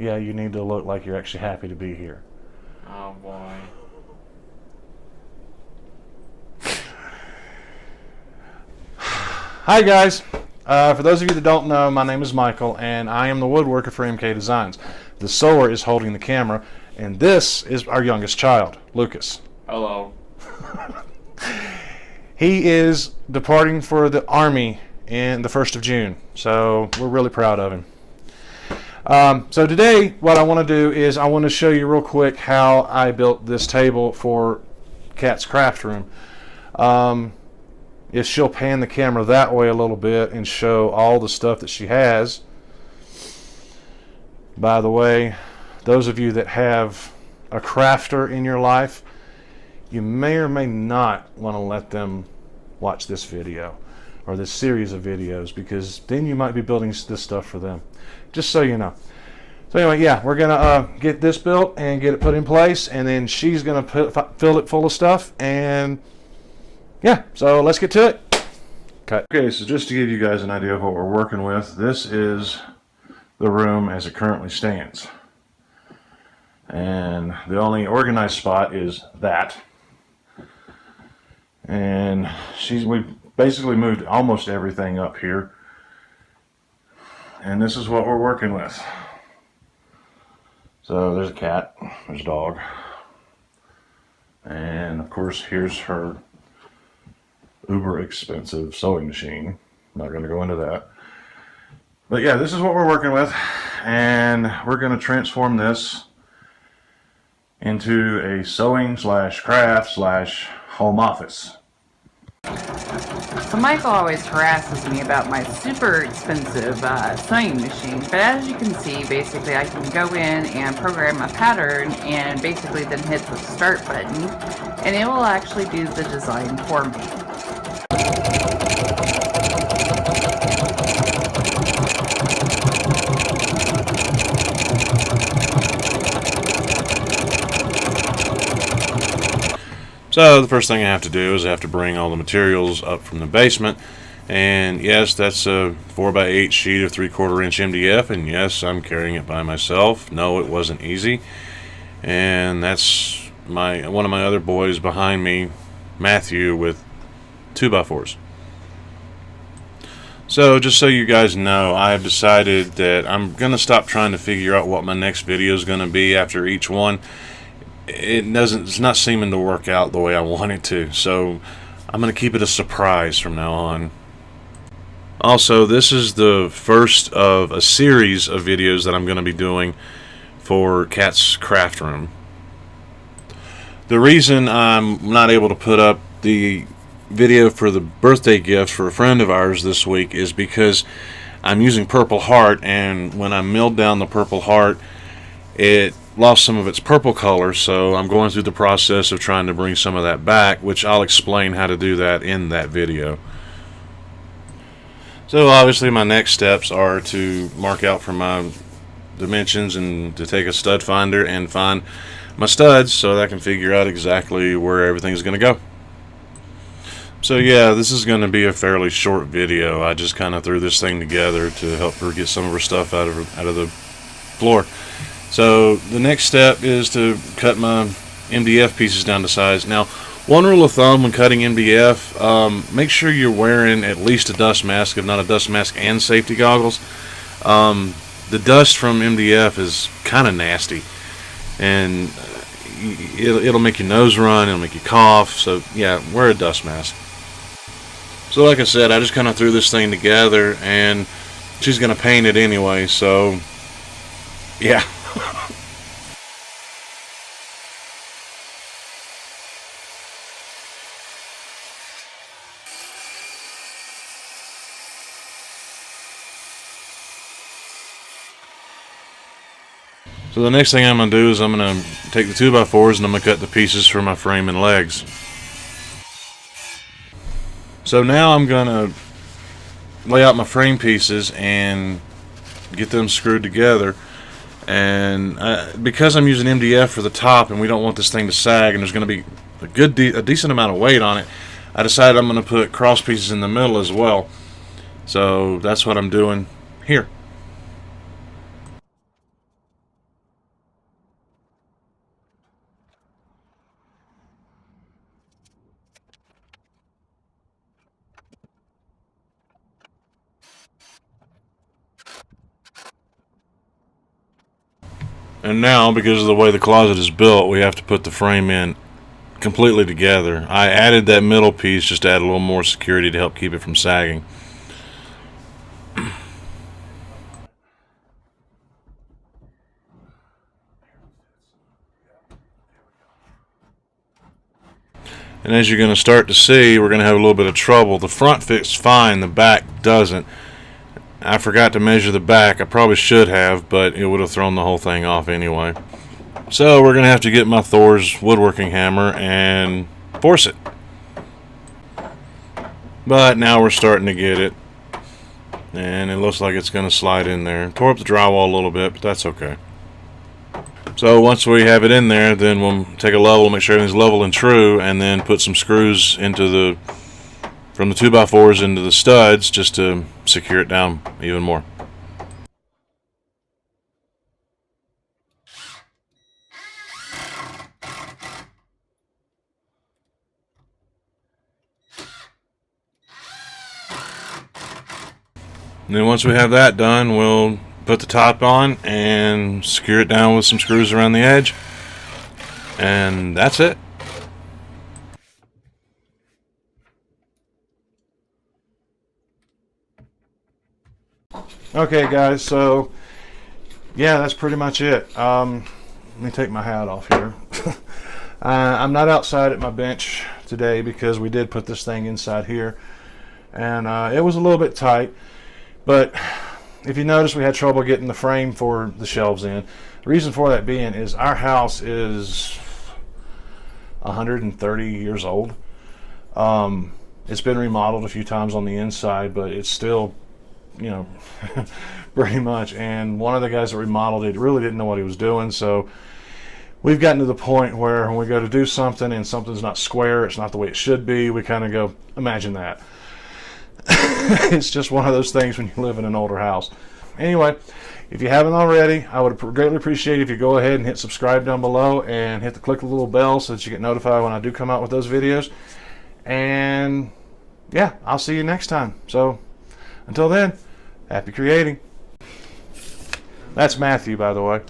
Yeah, you need to look like you're actually happy to be here. Oh boy. Hi guys. For those of you that don't know, my name is Michael, and I am the woodworker for MK Designs. The sewer is holding the camera, and this is our youngest child, Lucas. Hello. He is departing for the Army in the 1st of June, so we're really proud of him. So today, what I want to do is I want to show you real quick how I built this table for Kat's craft room. If she'll pan the camera that way a little bit and show all the stuff that she has. By the way, those of you that have a crafter in your life, you may or may not want to let them watch this video or this series of videos, because then you might be building this stuff for them. Just so you know. So anyway, yeah, we're gonna get this built and get it put in place, and then she's gonna fill it full of stuff, and yeah, so let's get to it. Okay, so just to give you guys an idea of what we're working with, this is the room as it currently stands. And the only organized spot is that. And we basically moved almost everything up here. And this is what we're working with. So there's a cat, there's a dog. And of course, here's her uber expensive sewing machine. I'm not going to go into that. But yeah, this is what we're working with. And we're going to transform this into a sewing / craft / home office. So Michael always harasses me about my super expensive sewing machine, but as you can see, basically I can go in and program a pattern and basically then hit the start button, and it will actually do the design for me. So the first thing I have to do is I have to bring all the materials up from the basement, and yes, that's a 4x8 sheet of 3/4 inch MDF, and yes, I'm carrying it by myself. No, it wasn't easy, and that's one of my other boys behind me, Matthew, with 2x4s. So just so you guys know, I have decided that I'm gonna stop trying to figure out what my next video is gonna be after each one. It's not seeming to work out the way I want it to, so I'm going to keep it a surprise from now on. Also, this is the first of a series of videos that I'm going to be doing for Kat's craft room. The reason I'm not able to put up the video for the birthday gift for a friend of ours this week is because I'm using Purple Heart, and when I milled down the Purple Heart, it lost some of its purple color, so I'm going through the process of trying to bring some of that back, which I'll explain how to do that in that video. So obviously my next steps are to mark out for my dimensions and to take a stud finder and find my studs so that I can figure out exactly where everything's going to go. So yeah, this is going to be a fairly short video. I just kind of threw this thing together to help her get some of her stuff out of the floor. So the next step is to cut my MDF pieces down to size. Now, one rule of thumb when cutting MDF, make sure you're wearing at least a dust mask, if not a dust mask and safety goggles. The dust from MDF is kind of nasty, and it'll make your nose run, it'll make you cough, so yeah, wear a dust mask. So like I said, I just kind of threw this thing together, and she's going to paint it anyway, so yeah. So the next thing I'm going to do is I'm going to take the 2x4s and I'm going to cut the pieces for my frame and legs. So now I'm going to lay out my frame pieces and get them screwed together. And because I'm using MDF for the top and we don't want this thing to sag and there's going to be a decent amount of weight on it, I decided I'm going to put cross pieces in the middle as well. So that's what I'm doing here. And now, because of the way the closet is built, we have to put the frame in completely together. I added that middle piece just to add a little more security to help keep it from sagging. And as you're going to start to see, we're going to have a little bit of trouble. The front fits fine, the back doesn't. I forgot to measure the back. I probably should have, but it would have thrown the whole thing off anyway. So we're going to have to get my Thor's woodworking hammer and force it. But now we're starting to get it. And it looks like it's going to slide in there. Tore up the drywall a little bit, but that's okay. So once we have it in there, then we'll take a level, make sure everything's level and true, and then put some screws into from the 2x4s into the studs just to secure it down even more. And then once we have that done, we'll put the top on and secure it down with some screws around the edge. And that's it. Okay, guys, so yeah, that's pretty much it. Let me take my hat off here. I'm not outside at my bench today because we did put this thing inside here, and it was a little bit tight. But if you notice, we had trouble getting the frame for the shelves in. The reason for that being is our house is 130 years old. It's been remodeled a few times on the inside, but it's still, you know, pretty much. And one of the guys that remodeled it really didn't know what he was doing, so we've gotten to the point where when we go to do something and something's not square, it's not the way it should be, we kind of go, imagine that. It's just one of those things when you live in an older house. Anyway, if you haven't already, I would greatly appreciate if you go ahead and hit subscribe down below and click the little bell so that you get notified when I do come out with those videos. And yeah, I'll see you next time. So until then, happy creating. That's Matthew, by the way.